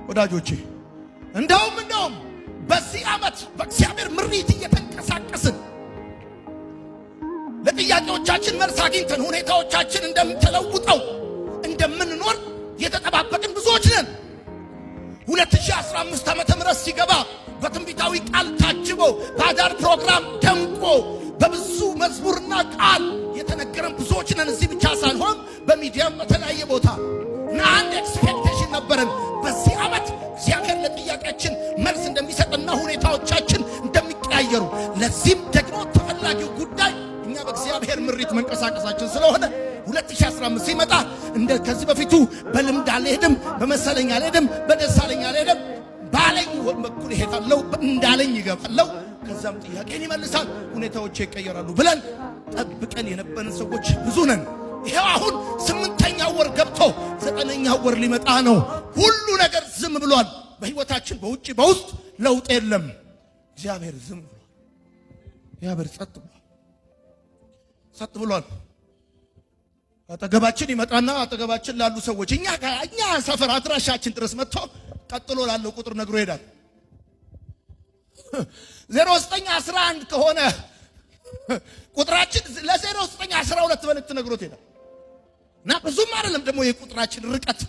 ወዳጆቼ እንደውም በዚህ ዓመት በእግዚአብሔር ምሪት እየተንቀሳቀስን ለጥያቄዎቻችን መልስ አግኝተን ሁኔታዎቻችን እንደምትለውጠው እንደምንኖር የተጠባበቅን ብዙዎች ነን። 2015 ዓመተ ምህረት ሲገባ በትንቢታዊ ቃል ታጅቦ በአዳር ፕሮግራም ደምቆ በብዙ መዝሙርና ቃል የተነገረን ብዙዎች ነን። እዚህ ብቻ ሳይሆን በሚዲያም በተለያየ ቦታ እና አንድ ኤክስፔክቴሽን ነበረን በዚህ ዓመት እግዚአብሔር ለጥያቄያችን መልስ እንደሚሰጥና ሁኔታዎቻችን እንደሚቀያየሩ። ለዚህም ደግሞ ተፈላጊው ጉዳይ እኛ በእግዚአብሔር ምሪት መንቀሳቀሳችን ስለሆነ 2015 ሲመጣ እንደ ከዚህ በፊቱ በልምድ አልሄድም፣ በመሰለኝ አልሄድም፣ በደሳለኝ አልሄድም፣ ባለኝ በኩል እሄዳለሁ፣ እንዳለኝ ይገባለሁ፣ ከዛም ጥያቄን ይመልሳል፣ ሁኔታዎች ይቀየራሉ ብለን ጠብቀን የነበረን ሰዎች ብዙ ነን። ይሄው አሁን 8ኛው ወር ገብቶ 9ኛው ወር ሊመጣ ነው። ሁሉ ነገር ዝም ብሏል። በህይወታችን በውጪ በውስጥ ለውጥ የለም። እግዚአብሔር ዝም ብሏል። እግዚአብሔር ጸጥ ብሏል። አጠገባችን ይመጣና አጠገባችን ላሉ ሰዎች እኛ ሰፈር አድራሻችን ድረስ መጥቶ ቀጥሎ ላለው ቁጥር ነግሮ ይሄዳል። 0911 ከሆነ ቁጥራችን ለ0912 መልእክት ነግሮት ይሄዳል። እና ብዙም አይደለም ደግሞ የቁጥራችን ርቀት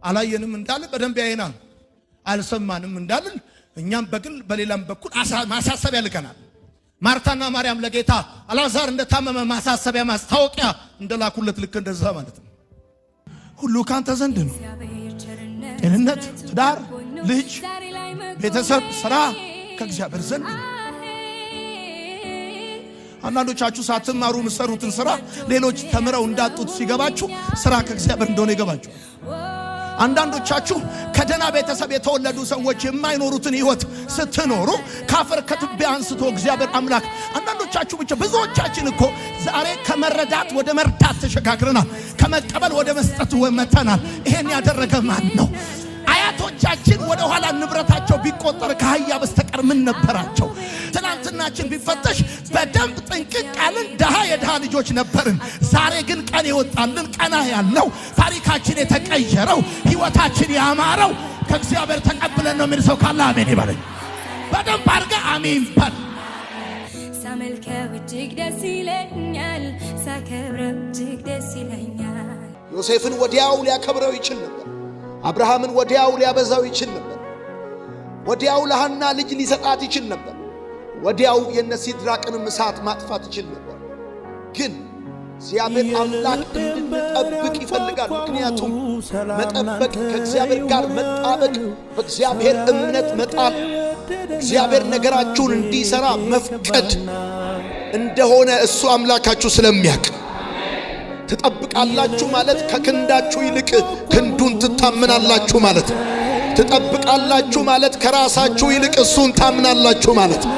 አላየንም እንዳለ በደንብ ያየናል። አልሰማንም እንዳልን እኛም በግል በሌላም በኩል ማሳሰቢያ ልከናል። ማርታና ማርያም ለጌታ አልዓዛር እንደታመመ ማሳሰቢያ ማስታወቂያ እንደላኩለት ልክ እንደዛ ማለት ነው። ሁሉ ካንተ ዘንድ ነው። ጤንነት፣ ትዳር፣ ልጅ፣ ቤተሰብ፣ ስራ ከእግዚአብሔር ዘንድ ነው። አንዳንዶቻችሁ ሳትማሩ የምትሰሩትን ስራ ሌሎች ተምረው እንዳጡት ሲገባችሁ ስራ ከእግዚአብሔር እንደሆነ ይገባችሁ። አንዳንዶቻችሁ ከደና ቤተሰብ የተወለዱ ሰዎች የማይኖሩትን ህይወት ስትኖሩ ካፈር ከትቢያ አንስቶ እግዚአብሔር አምላክ አንዳንዶቻችሁ ብቻ ብዙዎቻችን እኮ ዛሬ ከመረዳት ወደ መርዳት ተሸጋግረናል። ከመቀበል ወደ መስጠት ወመተናል። ይሄን ያደረገ ማን ነው? አያቶቻችን ወደ ኋላ ንብረታቸው ቢቆጠር ከአህያ በስተቀር ምን ነበራቸው? ትናንትናችን ቢፈተሽ በደንብ ጥንቅቅ ያልን ደሃ የደሃ ልጆች ነበርን። ዛሬ ግን ቀን ይወጣልን ቀና ያለው ታሪካችን የተቀየረው ህይወታችን ያማረው ከእግዚአብሔር ተቀብለን ነው። ምን ሰው ካለ አሜን ይበለኝ። በደንብ አድርገ አሜን በል። ሳመልከው እጅግ ደስ ይለኛል፣ ሳከብረው እጅግ ደስ ይለኛል። ዮሴፍን ወዲያው ሊያከብረው ይችል ነበር። አብርሃምን ወዲያው ሊያበዛው ይችል ነበር። ወዲያው ለሐና ልጅ ሊሰጣት ይችል ነበር። ወዲያው የነሲድራቅንም እሳት ማጥፋት ይችል ነበር። ግን እግዚአብሔር አምላክ እንድንጠብቅ ይፈልጋል። ምክንያቱም መጠበቅ ከእግዚአብሔር ጋር መጣበቅ፣ በእግዚአብሔር እምነት መጣል፣ እግዚአብሔር ነገራችሁን እንዲሰራ መፍቀድ እንደሆነ እሱ አምላካችሁ ስለሚያውቅ ትጠብቃላችሁ ማለት ከክንዳችሁ ይልቅ ክንዱን ትታመናላችሁ ማለት ነው። ትጠብቃላችሁ ማለት ከራሳችሁ ይልቅ እሱን ታምናላችሁ ማለት ነው።